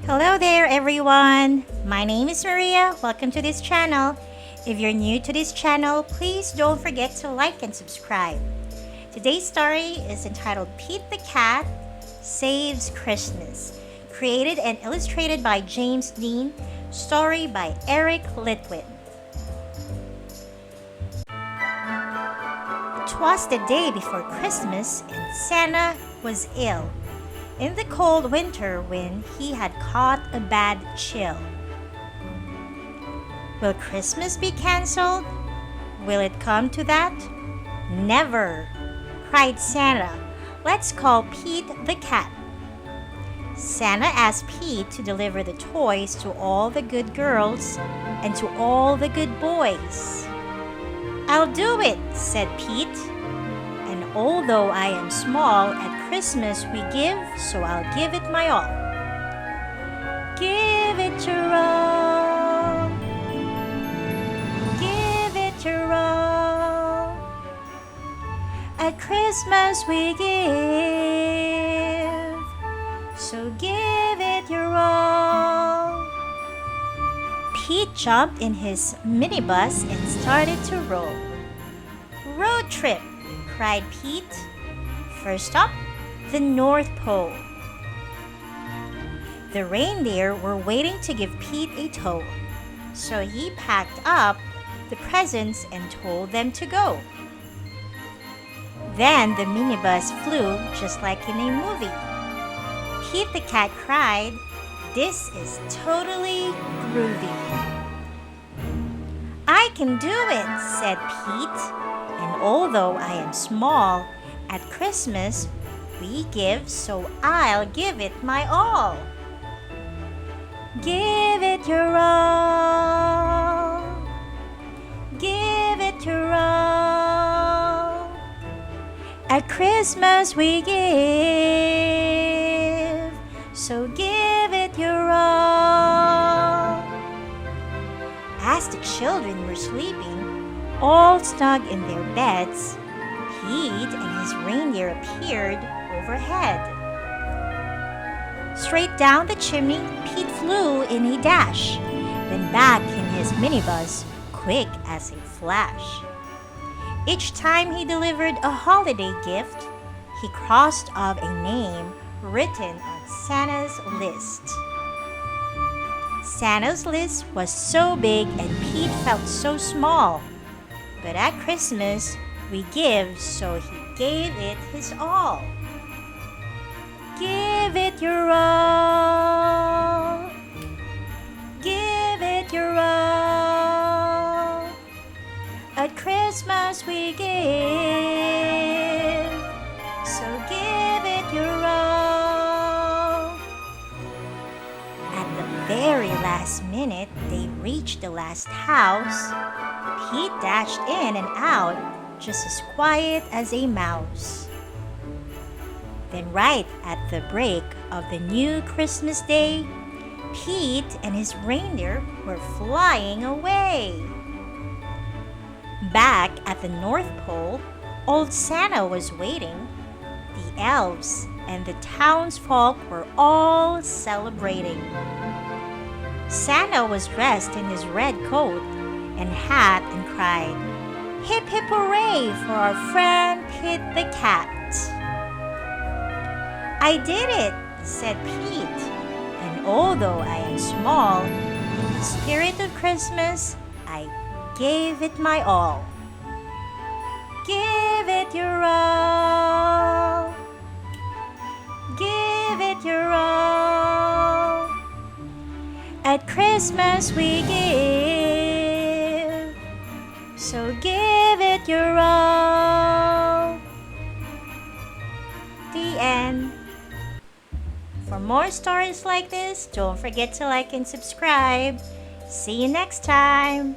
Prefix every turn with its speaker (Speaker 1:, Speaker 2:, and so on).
Speaker 1: Hello there everyone! My name is Maria. Welcome to this channel. If you're new to this channel, please don't forget to like and subscribe. Today's story is entitled Pete the Cat Saves Christmas. Created and illustrated by James Dean. Story by Eric Litwin. Twas the day before Christmas and Santa was ill. In the cold winter wind, he had caught a bad chill. Will Christmas be canceled? Will it come to that? Never, cried Santa. Let's call Pete the cat. Santa asked Pete to deliver the toys to all the good girls and to all the good boys. I'll do it, said Pete. And although I am small, at Christmas we give, so I'll give it my all. Give it your all. Give it your all. At Christmas we give, so give it your all. Pete jumped in his minibus and started to roll. Road trip, cried Pete. First stop, the North Pole. The reindeer were waiting to give Pete a tow, so he packed up the presents and told them to go. Then the minibus flew just like in a movie. Pete the cat cried, "This is totally groovy." I can do it, said Pete. And although I am small, at Christmas we give, so I'll give it my all. Give it your all. Give it your all. At Christmas we give, so give it your all. As the children were sleeping, all snug in their beds, Pete and his reindeer appeared overhead. Straight down the chimney, Pete flew in a dash, then back in his minibus, quick as a flash. Each time he delivered a holiday gift, he crossed off a name written on Santa's list. Santa's list was so big and Pete felt so small. But at Christmas, we give, so he gave it his all. Give it your all. Give it your all. At Christmas we give, so give it your all. At the very last minute, they reached the last house. Pete dashed in and out, just as quiet as a mouse. Then right at the break of the new Christmas day, Pete and his reindeer were flying away. Back at the North Pole, old Santa was waiting. The elves and the townsfolk were all celebrating. Santa was dressed in his red coat and hat and cried, "Hip hip hooray for our friend Pete the cat." I did it, said Pete, and although I am small, in the spirit of Christmas, I gave it my all. Give it your all. Give it your all. At Christmas we give, so give it your all. The end. For more stories like this, don't forget to like and subscribe. See you next time.